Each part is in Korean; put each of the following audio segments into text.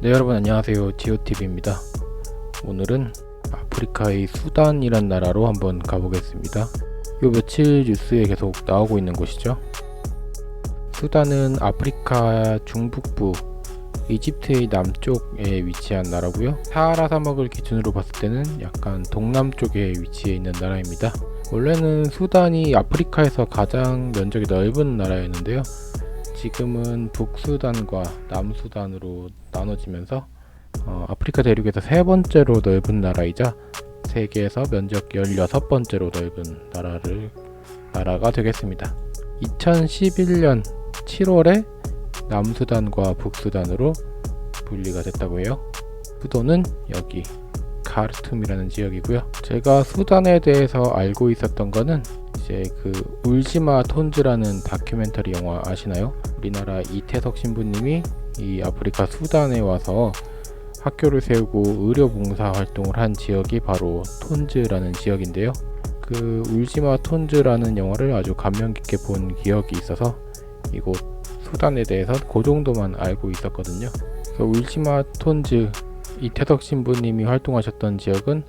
네, 여러분 안녕하세요. 지오TV입니다. 오늘은 아프리카의 수단이란 나라로 한번 가보겠습니다. 요 며칠 뉴스에 계속 나오고 있는 곳이죠. 수단은 아프리카 중북부 이집트의 남쪽에 위치한 나라고요. 사하라 사막을 기준으로 봤을 때는 약간 동남쪽에 위치해 있는 나라입니다. 원래는 수단이 아프리카에서 가장 면적이 넓은 나라였는데요. 지금은 북수단과 남수단으로 나눠지면서 아프리카 대륙에서 세 번째로 넓은 나라이자 세계에서 면적 16번째로 넓은 나라가 되겠습니다. 2011년 7월에 남수단과 북수단으로 분리가 됐다고 해요. 수도는 여기 카르툼이라는 지역이고요. 제가 수단에 대해서 알고 있었던 거는 이제 그 울지마 톤즈라는 다큐멘터리 영화 아시나요? 우리나라 이태석 신부님이 이 아프리카 수단에 와서 학교를 세우고 의료봉사 활동을 한 지역이 바로 톤즈라는 지역인데요. 그 울지마 톤즈라는 영화를 아주 감명 깊게 본 기억이 있어서 이곳 수단에 대해서 그 정도만 알고 있었거든요. 그래서 울지마 톤즈 이태석 신부님이 활동하셨던 지역은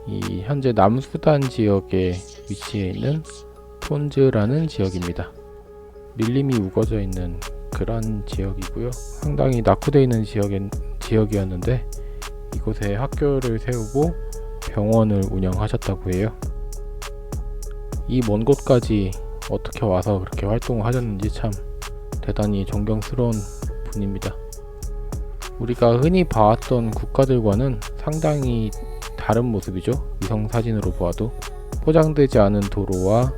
이 현재 남수단 지역에 위치해 있는 톤즈라는 지역입니다. 밀림이 우거져 있는 그런 지역이고요. 상당히 낙후되어 있는 지역이었는데 이곳에 학교를 세우고 병원을 운영하셨다고 해요. 이 먼 곳까지 어떻게 와서 그렇게 활동을 하셨는지 참 대단히 존경스러운 분입니다. 우리가 흔히 봐왔던 국가들과는 상당히 다른 모습이죠. 위성 사진으로 보아도 포장되지 않은 도로와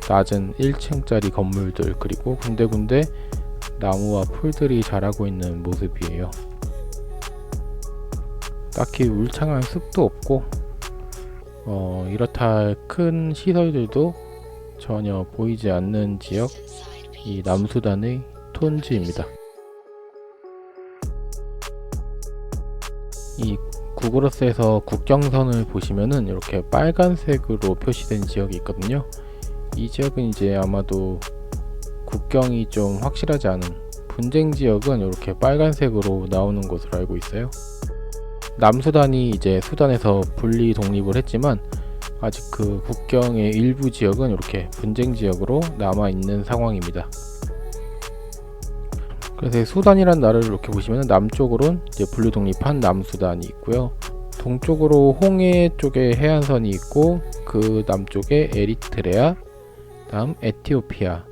낮은 1층짜리 건물들, 그리고 군데군데 나무와 풀들이 자라고 있는 모습이에요. 딱히 울창한 숲도 없고 이렇다 할 큰 시설들도 전혀 보이지 않는 지역, 이 남수단의 톤즈입니다. 이 구글어스에서 국경선을 보시면은 이렇게 빨간색으로 표시된 지역이 있거든요. 이 지역은 이제 아마도 국경이 좀 확실하지 않은 분쟁 지역은 이렇게 빨간색으로 나오는 것으로 알고 있어요. 남수단이 이제 수단에서 분리 독립을 했지만 아직 그 국경의 일부 지역은 이렇게 분쟁 지역으로 남아 있는 상황입니다. 그래서 수단이란 나라를 이렇게 보시면 남쪽으로는 이제 분리 독립한 남수단이 있고요. 동쪽으로 홍해 쪽에 해안선이 있고 그 남쪽에 에리트레아, 다음 에티오피아,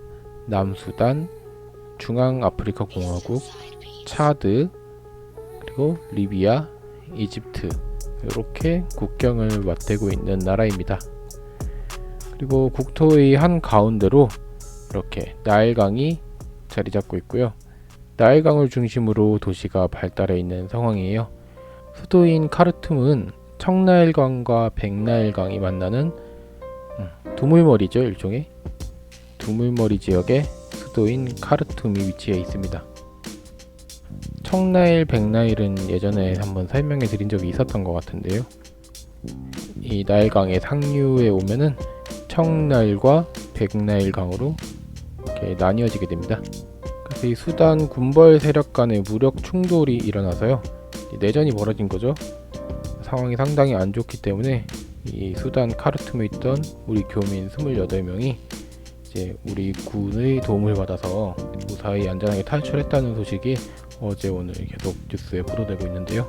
남수단, 중앙아프리카 공화국, 차드, 그리고 리비아, 이집트, 이렇게 국경을 맞대고 있는 나라입니다. 그리고 국토의 한 가운데로 이렇게 나일강이 자리 잡고 있고요. 나일강을 중심으로 도시가 발달해 있는 상황이에요. 수도인 카르툼은 청나일강과 백나일강이 만나는 두물머리죠. 일종의 두물머리 지역에 수도인 카르툼이 위치해 있습니다. 청나일, 백나일은 예전에 한번 설명해 드린 적이 있었던 것 같은데요. 이 나일강의 상류에 오면은 청나일과 백나일강으로 이렇게 나뉘어지게 됩니다. 그래서 이 수단 군벌 세력 간의 무력 충돌이 일어나서요, 내전이 벌어진 거죠. 상황이 상당히 안 좋기 때문에 이 수단 카르툼에 있던 우리 교민 28명이 이제 우리 군의 도움을 받아서 무사히 안전하게 탈출했다는 소식이 어제 오늘 계속 뉴스에 보도되고 있는데요.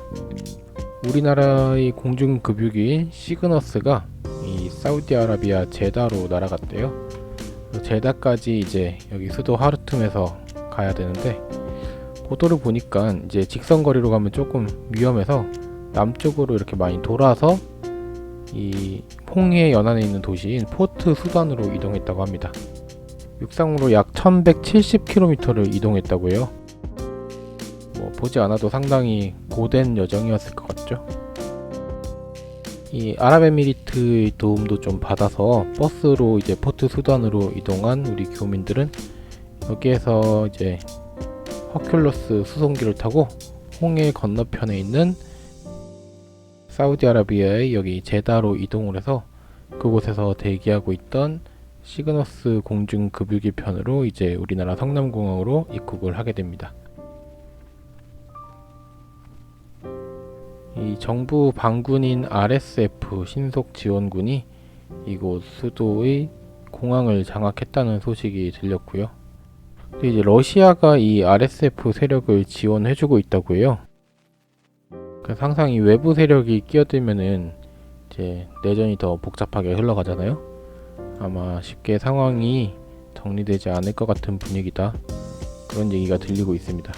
우리나라의 공중급유기인 시그너스가 이 사우디아라비아 제다로 날아갔대요. 제다까지 이제 여기 수도 하르툼에서 가야 되는데, 보도를 보니까 이제 직선거리로 가면 조금 위험해서 남쪽으로 이렇게 많이 돌아서 이 홍해 연안에 있는 도시인 포트 수단으로 이동했다고 합니다. 육상으로 약 1170km를 이동했다고 해요. 보지 않아도 상당히 고된 여정이었을 것 같죠. 이 아랍에미리트의 도움도 좀 받아서 버스로 이제 포트 수단으로 이동한 우리 교민들은 여기에서 이제 허큘러스 수송기를 타고 홍해 건너편에 있는 사우디아라비아의 여기 제다로 이동을 해서 그곳에서 대기하고 있던 시그너스 공중급유기 편으로 이제 우리나라 성남공항으로 입국을 하게 됩니다. 이 정부 반군인 RSF 신속 지원군이 이곳 수도의 공항을 장악했다는 소식이 들렸고요. 근데 이제 러시아가 이 RSF 세력을 지원해주고 있다고 해요. 그래서 항상 이 외부 세력이 끼어들면은 이제 내전이 더 복잡하게 흘러가잖아요. 아마 쉽게 상황이 정리되지 않을 것 같은 분위기다, 그런 얘기가 들리고 있습니다.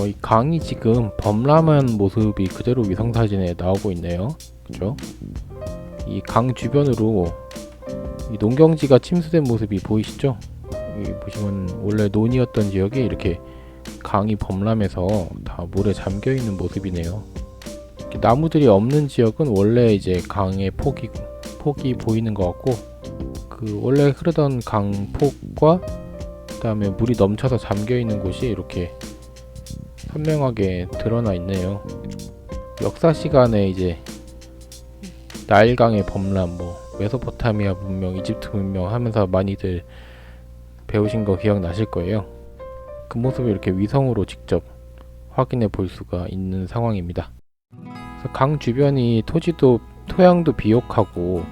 이 강이 지금 범람한 모습이 그대로 위성사진에 나오고 있네요. 그죠? 이 강 주변으로 이 농경지가 침수된 모습이 보이시죠? 여기 보시면 원래 논이었던 지역이 이렇게 강이 범람해서 다 물에 잠겨 있는 모습이네요. 이렇게 나무들이 없는 지역은 원래 이제 강의 폭이 보이는 것 같고, 그 원래 흐르던 강폭과 그 다음에 물이 넘쳐서 잠겨 있는 곳이 이렇게 선명하게 드러나 있네요. 역사 시간에 이제 나일강의 범람, 메소포타미아 문명, 이집트 문명 하면서 많이들 배우신 거 기억나실 거예요. 그 모습을 이렇게 위성으로 직접 확인해 볼 수가 있는 상황입니다. 그래서 강 주변이 토양도 비옥하고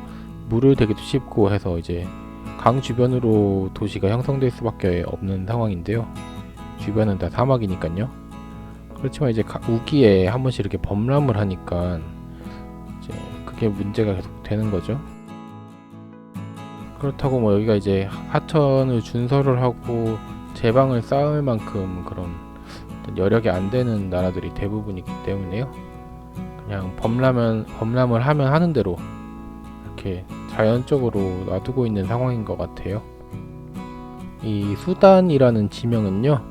물을 되게 쉽고 해서 이제 강 주변으로 도시가 형성될 수밖에 없는 상황인데요. 주변은 다 사막이니까요. 그렇지만 이제 우기에 한 번씩 이렇게 범람을 하니까 이제 그게 문제가 계속 되는 거죠. 그렇다고 여기가 이제 하천을 준설을 하고 제방을 쌓을 만큼 그런 여력이 안 되는 나라들이 대부분이기 때문에요. 그냥 범람을 하면 하는 대로 이렇게 자연적으로 놔두고 있는 상황인 것 같아요. 이 수단이라는 지명은요,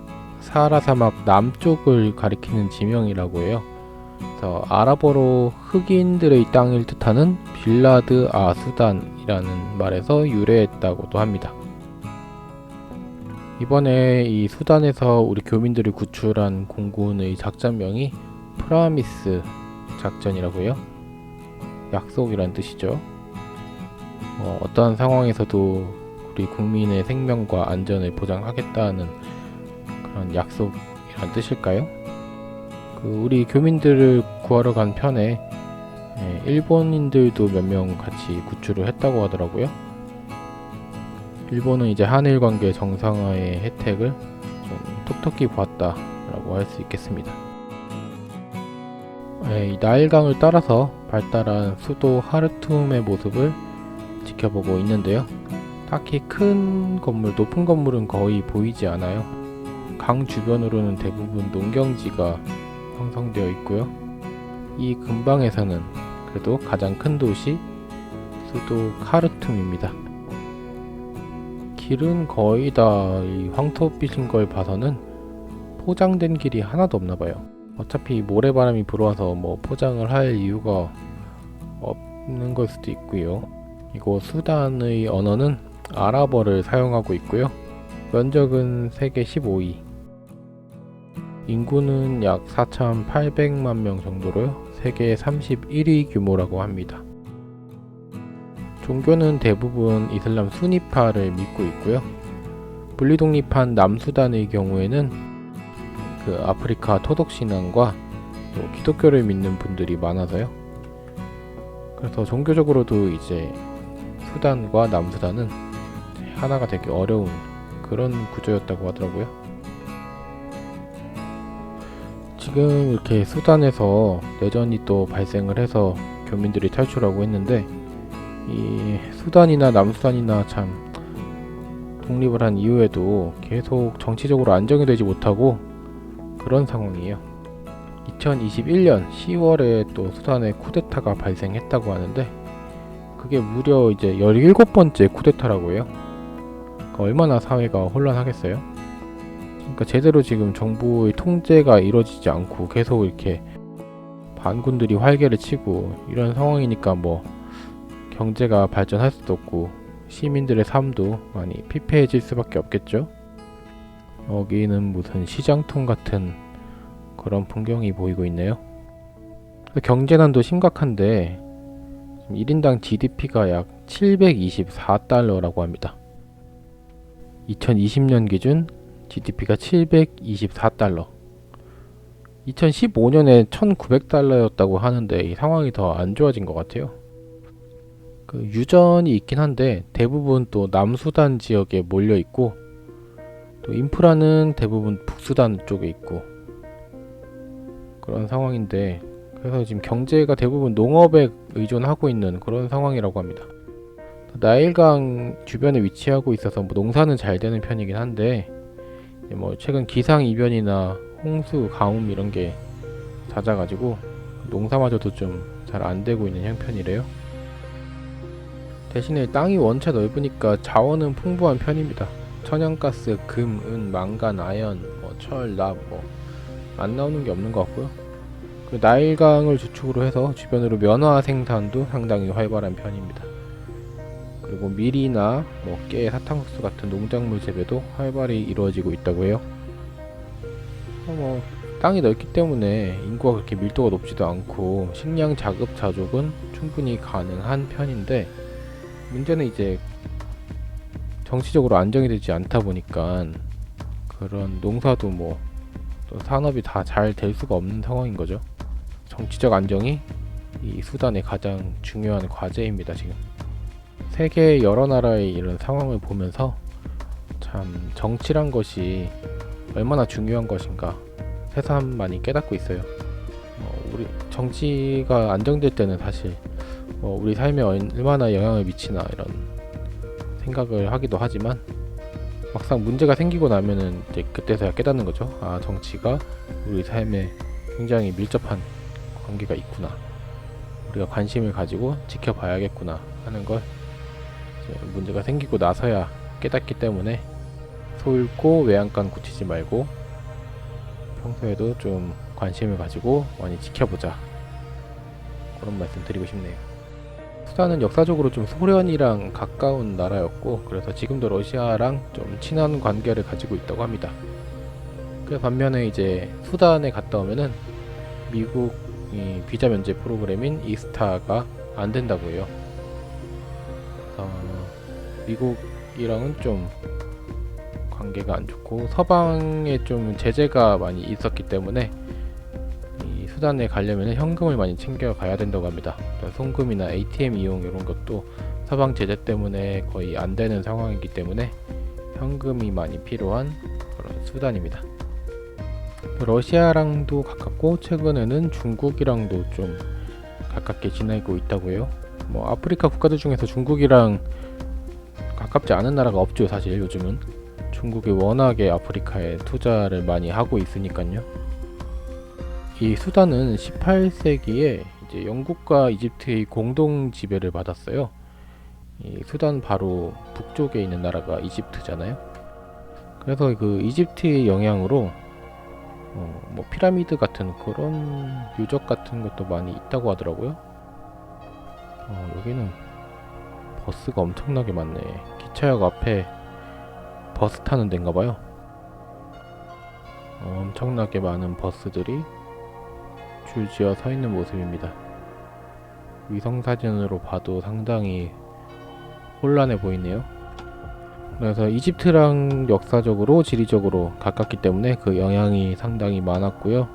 사하라 사막 남쪽을 가리키는 지명이라고 해요. 그래서 아랍어로 흑인들의 땅을 뜻하는 빌라드 수단이라는 말에서 유래했다고도 합니다. 이번에 이 수단에서 우리 교민들을 구출한 공군의 작전명이 프라미스 작전이라고 해요. 약속이란 뜻이죠. 어떠한 상황에서도 우리 국민의 생명과 안전을 보장하겠다는 그런 약속이란 뜻일까요? 우리 교민들을 구하러 간 편에 일본인들도 몇 명 같이 구출을 했다고 하더라고요. 일본은 이제 한일 관계 정상화의 혜택을 좀 톡톡히 보았다라고 할 수 있겠습니다. 이 나일강을 따라서 발달한 수도 하르툼의 모습을 지켜보고 있는데요. 딱히 큰 건물, 높은 건물은 거의 보이지 않아요. 강 주변으로는 대부분 농경지가 형성되어 있고요. 이 근방에서는 그래도 가장 큰 도시 수도 카르툼입니다. 길은 거의 다 이 황토빛인 걸 봐서는 포장된 길이 하나도 없나 봐요. 어차피 모래바람이 불어와서 포장을 할 이유가 없는 걸 수도 있고요. 이곳 수단의 언어는 아랍어를 사용하고 있고요. 면적은 세계 15위. 인구는 약 4,800만 명 정도로요. 세계 31위 규모라고 합니다. 종교는 대부분 이슬람 수니파를 믿고 있고요. 분리독립한 남수단의 경우에는 그 아프리카 토독신앙과 또 기독교를 믿는 분들이 많아서요. 그래서 종교적으로도 이제 수단과 남수단은 하나가 되기 어려운 그런 구조였다고 하더라고요. 지금 이렇게 수단에서 내전이 또 발생을 해서 교민들이 탈출하고 했는데, 이 수단이나 남수단이나 참 독립을 한 이후에도 계속 정치적으로 안정이 되지 못하고 그런 상황이에요. 2021년 10월에 또 수단에 쿠데타가 발생했다고 하는데, 그게 무려 이제 17번째 쿠데타라고 해요. 그러니까 얼마나 사회가 혼란하겠어요? 그러니까 제대로 지금 정부의 통제가 이루어지지 않고 계속 이렇게 반군들이 활개를 치고 이런 상황이니까 경제가 발전할 수도 없고 시민들의 삶도 많이 피폐해질 수밖에 없겠죠. 여기는 무슨 시장통 같은 그런 풍경이 보이고 있네요. 경제난도 심각한데 1인당 GDP가 약 724달러라고 합니다. 2020년 기준 GDP가 724달러. 2015년에 1900달러였다고 하는데 이 상황이 더 안 좋아진 것 같아요. 그 유전이 있긴 한데 대부분 또 남수단 지역에 몰려 있고, 또 인프라는 대부분 북수단 쪽에 있고 그런 상황인데, 그래서 지금 경제가 대부분 농업에 의존하고 있는 그런 상황이라고 합니다. 나일강 주변에 위치하고 있어서 뭐 농사는 잘 되는 편이긴 한데, 뭐 최근 기상 이변이나 홍수, 가뭄 이런 게 잦아가지고 농사마저도 좀 잘 안 되고 있는 형편이래요. 대신에 땅이 원체 넓으니까 자원은 풍부한 편입니다. 천연가스, 금, 은, 망간, 아연, 뭐 철, 납, 뭐 안 나오는 게 없는 것 같고요. 그 나일강을 주축으로 해서 주변으로 면화 생산도 상당히 활발한 편입니다. 그리고 밀이나 뭐 깨, 사탕수수 같은 농작물 재배도 활발히 이루어지고 있다고 해요. 뭐 땅이 넓기 때문에 인구가 그렇게 밀도가 높지도 않고 식량 자급자족은 충분히 가능한 편인데, 문제는 이제 정치적으로 안정이 되지 않다 보니까 그런 농사도 뭐 또 산업이 다 잘 될 수가 없는 상황인 거죠. 정치적 안정이 이 수단의 가장 중요한 과제입니다. 지금 세계 여러 나라의 이런 상황을 보면서 참 정치란 것이 얼마나 중요한 것인가 새삼 많이 깨닫고 있어요. 우리 정치가 안정될 때는 사실 우리 삶에 얼마나 영향을 미치나 이런 생각을 하기도 하지만, 막상 문제가 생기고 나면은 이제 그때서야 깨닫는 거죠. 아, 정치가 우리 삶에 굉장히 밀접한 관계가 있구나, 우리가 관심을 가지고 지켜봐야겠구나 하는 걸 이제 문제가 생기고 나서야 깨닫기 때문에, 소잃고 외양간 굳히지 말고 평소에도 좀 관심을 가지고 많이 지켜보자, 그런 말씀 드리고 싶네요. 수단은 역사적으로 좀 소련이랑 가까운 나라였고, 그래서 지금도 러시아랑 좀 친한 관계를 가지고 있다고 합니다. 그 반면에 이제 수단에 갔다 오면은 미국이 비자 면제 프로그램인 이스타가 안 된다고 해요. 미국이랑은 좀 관계가 안 좋고 서방에 좀 제재가 많이 있었기 때문에 이 수단에 가려면 현금을 많이 챙겨 가야 된다고 합니다. 송금이나 ATM 이용 이런 것도 서방 제재 때문에 거의 안 되는 상황이기 때문에 현금이 많이 필요한 그런 수단입니다. 러시아랑도 가깝고 최근에는 중국이랑도 좀 가깝게 지내고 있다고 해요. 뭐 아프리카 국가들 중에서 중국이랑 가깝지 않은 나라가 없죠. 사실 요즘은 중국이 워낙에 아프리카에 투자를 많이 하고 있으니까요. 이 수단은 18세기에 이제 영국과 이집트의 공동 지배를 받았어요. 이 수단 바로 북쪽에 있는 나라가 이집트잖아요. 그래서 그 이집트의 영향으로 뭐 피라미드 같은 그런 유적 같은 것도 많이 있다고 하더라고요. 여기는 버스가 엄청나게 많네. 기차역 앞에 버스 타는 데인가봐요. 엄청나게 많은 버스들이 줄지어 서 있는 모습입니다. 위성사진으로 봐도 상당히 혼란해 보이네요. 그래서 이집트랑 역사적으로 지리적으로 가깝기 때문에 그 영향이 상당히 많았고요.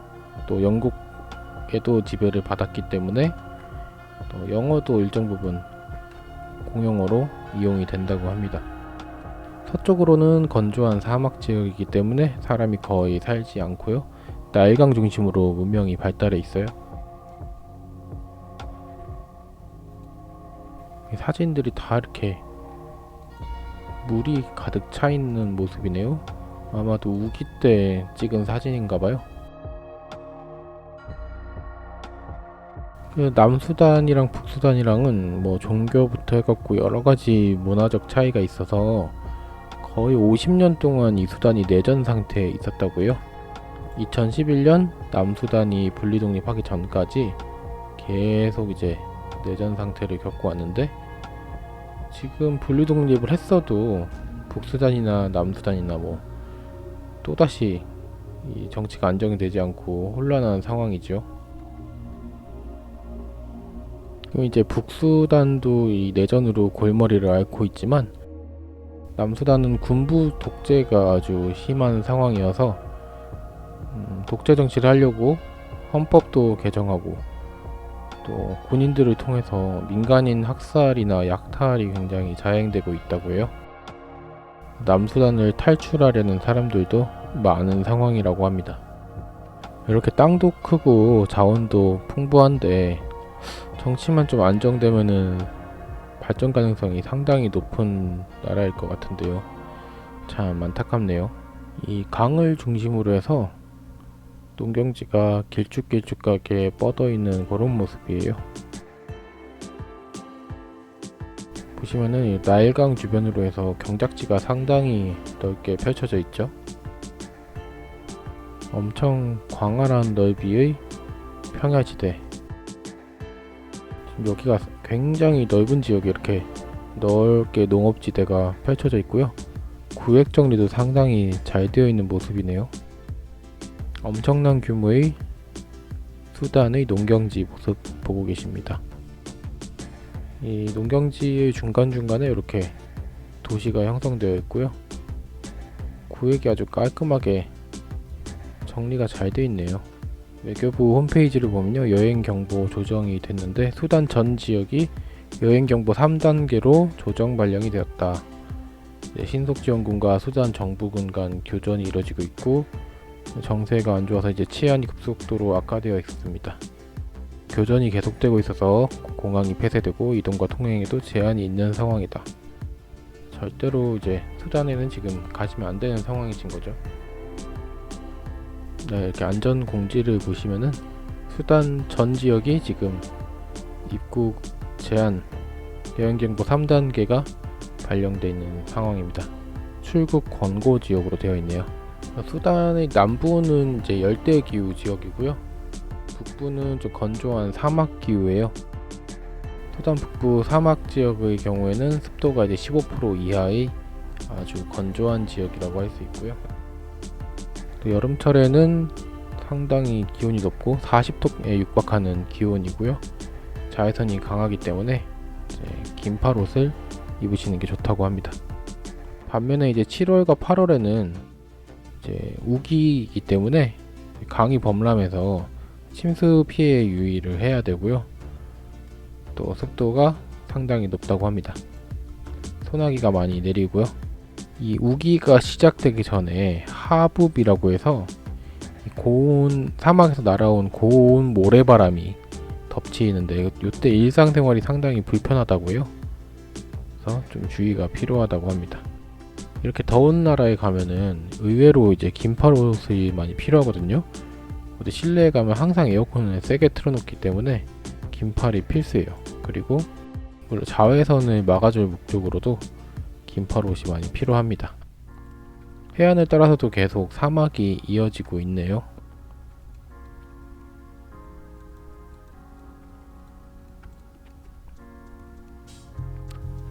또 영국에도 지배를 받았기 때문에 또 영어도 일정 부분 공용어로 이용이 된다고 합니다. 서쪽으로는 건조한 사막 지역이기 때문에 사람이 거의 살지 않고요. 나일강 중심으로 문명이 발달해 있어요. 사진들이 다 이렇게 물이 가득 차 있는 모습이네요. 아마도 우기 때 찍은 사진인가봐요. 남수단이랑 북수단이랑은 뭐 종교부터 해갖고 여러가지 문화적 차이가 있어서 거의 50년 동안 이 수단이 내전 상태에 있었다고요. 2011년 남수단이 분리독립하기 전까지 계속 이제 내전 상태를 겪고 왔는데, 지금 분리독립을 했어도 북수단이나 남수단이나 뭐 또다시 이 정치가 안정이 되지 않고 혼란한 상황이죠. 그럼 이제 북수단도 이 내전으로 골머리를 앓고 있지만, 남수단은 군부 독재가 아주 심한 상황이어서 독재 정치를 하려고 헌법도 개정하고 또 군인들을 통해서 민간인 학살이나 약탈이 굉장히 자행되고 있다고 해요. 남수단을 탈출하려는 사람들도 많은 상황이라고 합니다. 이렇게 땅도 크고 자원도 풍부한데 정치만 좀 안정되면은 발전 가능성이 상당히 높은 나라일 것 같은데요. 참 안타깝네요. 이 강을 중심으로 해서 농경지가 길쭉길쭉하게 뻗어있는 그런 모습이에요. 보시면은 이 나일강 주변으로 해서 경작지가 상당히 넓게 펼쳐져 있죠. 엄청 광활한 넓이의 평야지대. 지금 여기가 굉장히 넓은 지역에 이렇게 넓게 농업지대가 펼쳐져 있고요. 구획 정리도 상당히 잘 되어 있는 모습이네요. 엄청난 규모의 수단의 농경지 모습 보고 계십니다. 이 농경지의 중간중간에 이렇게 도시가 형성되어 있고요. 구획이 아주 깔끔하게 정리가 잘 되어 있네요. 외교부 홈페이지를 보면요, 여행경보 조정이 됐는데 수단 전 지역이 여행경보 3단계로 조정 발령이 되었다. 신속지원군과 수단 정부군 간 교전이 이루어지고 있고 정세가 안 좋아서 이제 치안이 급속도로 악화되어 있습니다. 교전이 계속되고 있어서 공항이 폐쇄되고 이동과 통행에도 제한이 있는 상황이다. 절대로 이제 수단에는 지금 가시면 안 되는 상황이신 거죠. 네, 이렇게 안전 공지를 보시면은 수단 전 지역이 지금 입국 제한 여행경보 3단계가 발령되어 있는 상황입니다. 출국 권고 지역으로 되어 있네요. 수단의 남부는 이제 열대 기후 지역이고요. 북부는 좀 건조한 사막 기후예요. 수단 북부 사막 지역의 경우에는 습도가 이제 15% 이하의 아주 건조한 지역이라고 할 수 있고요. 또 여름철에는 상당히 기온이 높고 40도에 육박하는 기온이고요. 자외선이 강하기 때문에 이제 긴팔 옷을 입으시는 게 좋다고 합니다. 반면에 이제 7월과 8월에는 이제 우기이기 때문에 강이 범람해서 침수 피해 유의를 해야 되고요. 또 습도가 상당히 높다고 합니다. 소나기가 많이 내리고요. 이 우기가 시작되기 전에 하붐이라고 해서 고온 사막에서 날아온 고온 모래바람이 덮치는데 이때 일상생활이 상당히 불편하다고 해요. 그래서 좀 주의가 필요하다고 합니다. 이렇게 더운 나라에 가면은 의외로 이제 긴팔 옷이 많이 필요하거든요. 근데 실내에 가면 항상 에어컨을 세게 틀어놓기 때문에 긴팔이 필수예요. 그리고 자외선을 막아줄 목적으로도 긴팔 옷이 많이 필요합니다. 해안을 따라서도 계속 사막이 이어지고 있네요.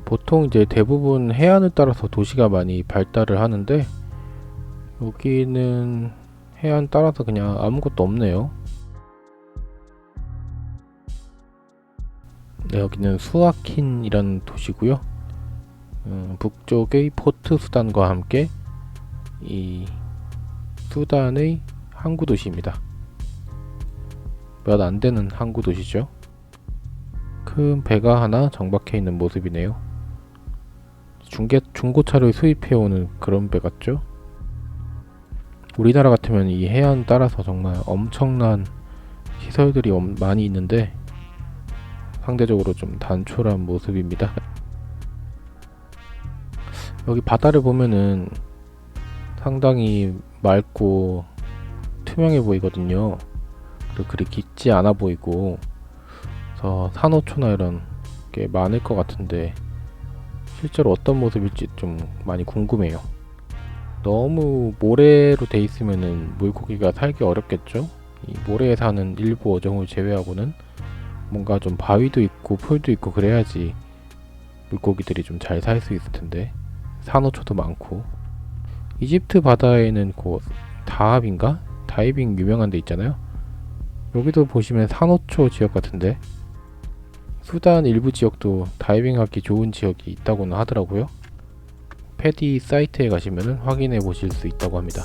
보통 이제 대부분 해안을 따라서 도시가 많이 발달을 하는데 여기는 해안 따라서 그냥 아무것도 없네요. 네, 여기는 수아킨이라는 도시고요. 북쪽의 포트 수단과 함께 이 수단의 항구 도시입니다. 몇 안 되는 항구 도시죠. 큰 배가 하나 정박해 있는 모습이네요. 중고차를 수입해오는 그런 배 같죠? 우리나라 같으면 이 해안 따라서 정말 엄청난 시설들이 많이 있는데 상대적으로 좀 단촐한 모습입니다. 여기 바다를 보면은 상당히 맑고 투명해 보이거든요. 그리고 그리 깊지 않아 보이고 그래서 산호초나 이런 게 많을 것 같은데 실제로 어떤 모습일지 좀 많이 궁금해요. 너무 모래로 돼 있으면은 물고기가 살기 어렵겠죠? 이 모래에 사는 일부 어종을 제외하고는 뭔가 좀 바위도 있고 풀도 있고 그래야지 물고기들이 좀 잘 살 수 있을 텐데 산호초도 많고 이집트 바다에는 그 다합인가? 다이빙 유명한 데 있잖아요. 여기도 보시면 산호초 지역 같은데 수단 일부 지역도 다이빙하기 좋은 지역이 있다고는 하더라고요. 패디 사이트에 가시면 확인해 보실 수 있다고 합니다.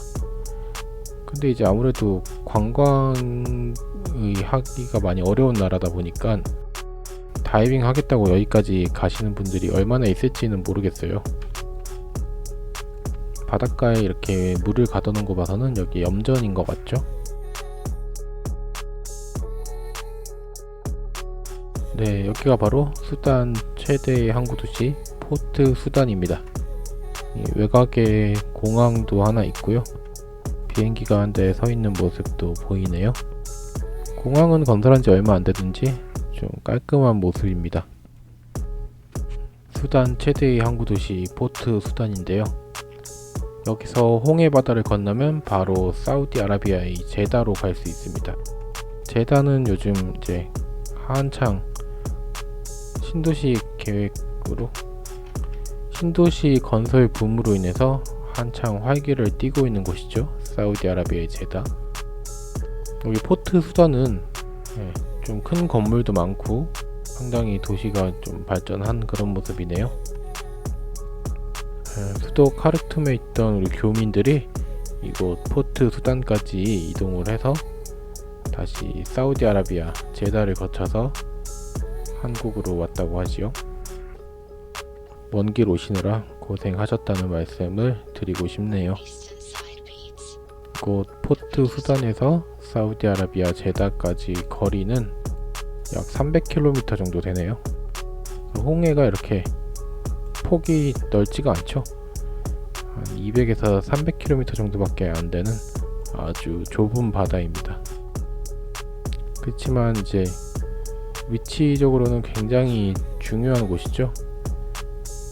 근데 이제 아무래도 관광의 하기가 많이 어려운 나라다 보니까 다이빙 하겠다고 여기까지 가시는 분들이 얼마나 있을지는 모르겠어요. 바닷가에 이렇게 물을 가둬놓은 거 봐서는 여기 염전인 것 같죠? 네, 여기가 바로 수단 최대의 항구 도시 포트 수단입니다. 외곽에 공항도 하나 있고요. 비행기가 한 대 서 있는 모습도 보이네요. 공항은 건설한 지 얼마 안 되든지 좀 깔끔한 모습입니다. 수단 최대의 항구 도시 포트 수단인데요. 여기서 홍해 바다를 건너면 바로 사우디아라비아의 제다로 갈 수 있습니다. 제다는 요즘 이제 한창 신도시 계획으로 신도시 건설 붐으로 인해서 한창 활기를 띠고 있는 곳이죠. 사우디아라비아의 제다. 여기 포트 수단은 좀 큰 건물도 많고 상당히 도시가 좀 발전한 그런 모습이네요. 수도 카르툼에 있던 우리 교민들이 이곳 포트 수단까지 이동을 해서 다시 사우디아라비아 제다를 거쳐서 한국으로 왔다고 하지요. 먼 길 오시느라 고생하셨다는 말씀을 드리고 싶네요. 이곳 포트 수단에서 사우디아라비아 제다까지 거리는 약 300km 정도 되네요. 홍해가 이렇게 폭이 넓지가 않죠. 한 200에서 300km 정도밖에 안 되는 아주 좁은 바다입니다. 그렇지만 이제 위치적으로는 굉장히 중요한 곳이죠.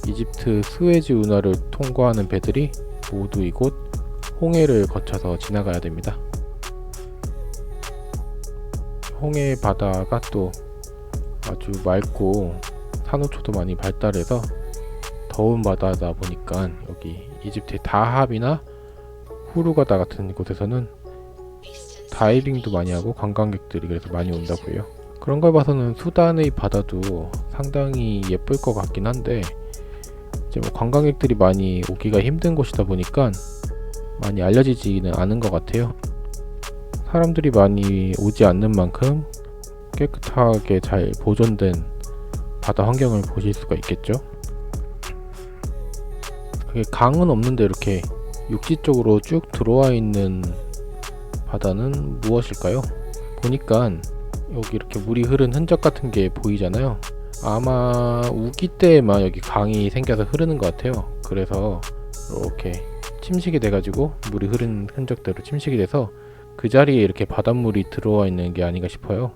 이집트 스웨즈 운하를 통과하는 배들이 모두 이곳 홍해를 거쳐서 지나가야 됩니다. 홍해 바다가 또 아주 맑고 산호초도 많이 발달해서 더운 바다다 보니까 여기 이집트의 다합이나 후르가다 같은 곳에서는 다이빙도 많이 하고 관광객들이 그래서 많이 온다고 해요. 그런 걸 봐서는 수단의 바다도 상당히 예쁠 것 같긴 한데 이제 뭐 관광객들이 많이 오기가 힘든 곳이다 보니까 많이 알려지지는 않은 것 같아요. 사람들이 많이 오지 않는 만큼 깨끗하게 잘 보존된 바다 환경을 보실 수가 있겠죠. 그게 강은 없는데 이렇게 육지 쪽으로 쭉 들어와 있는 바다는 무엇일까요? 보니까 여기 이렇게 물이 흐른 흔적 같은 게 보이잖아요. 아마 우기 때에만 여기 강이 생겨서 흐르는 것 같아요. 그래서 이렇게 침식이 돼가지고 물이 흐른 흔적대로 침식이 돼서 그 자리에 이렇게 바닷물이 들어와 있는 게 아닌가 싶어요.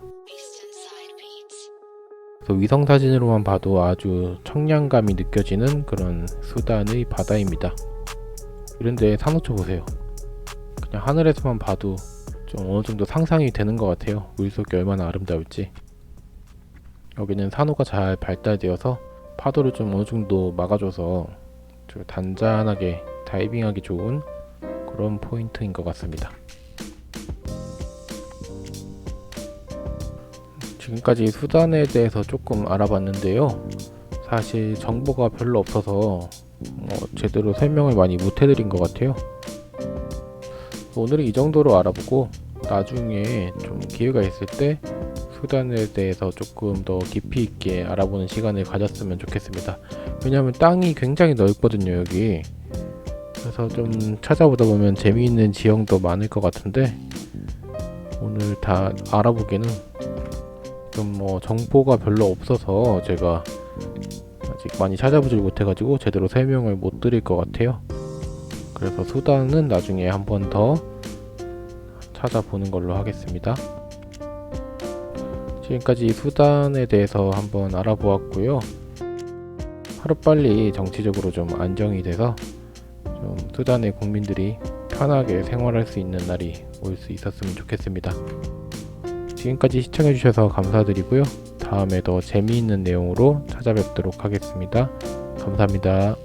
그래서 위성사진으로만 봐도 아주 청량감이 느껴지는 그런 수단의 바다입니다. 이런데 산호초 보세요. 그냥 하늘에서만 봐도 좀 어느정도 상상이 되는 것 같아요. 물속이 얼마나 아름다울지. 여기는 산호가 잘 발달되어서 파도를 좀 어느정도 막아줘서 좀 단단하게 다이빙하기 좋은 그런 포인트인 것 같습니다. 지금까지 수단에 대해서 조금 알아봤는데요. 사실 정보가 별로 없어서 제대로 설명을 많이 못 해드린 것 같아요. 오늘은 이 정도로 알아보고 나중에 좀 기회가 있을 때 수단에 대해서 조금 더 깊이 있게 알아보는 시간을 가졌으면 좋겠습니다. 왜냐하면 땅이 굉장히 넓거든요, 여기. 그래서 좀 찾아보다 보면 재미있는 지형도 많을 것 같은데 오늘 다 알아보기는 좀 정보가 별로 없어서 제가 아직 많이 찾아보질 못해가지고 제대로 설명을 못 드릴 것 같아요. 그래서 수단은 나중에 한 번 더 찾아보는 걸로 하겠습니다. 지금까지 수단에 대해서 한번 알아보았고요. 하루빨리 정치적으로 좀 안정이 돼서 좀 수단의 국민들이 편하게 생활할 수 있는 날이 올 수 있었으면 좋겠습니다. 지금까지 시청해주셔서 감사드리고요. 다음에 더 재미있는 내용으로 찾아뵙도록 하겠습니다. 감사합니다.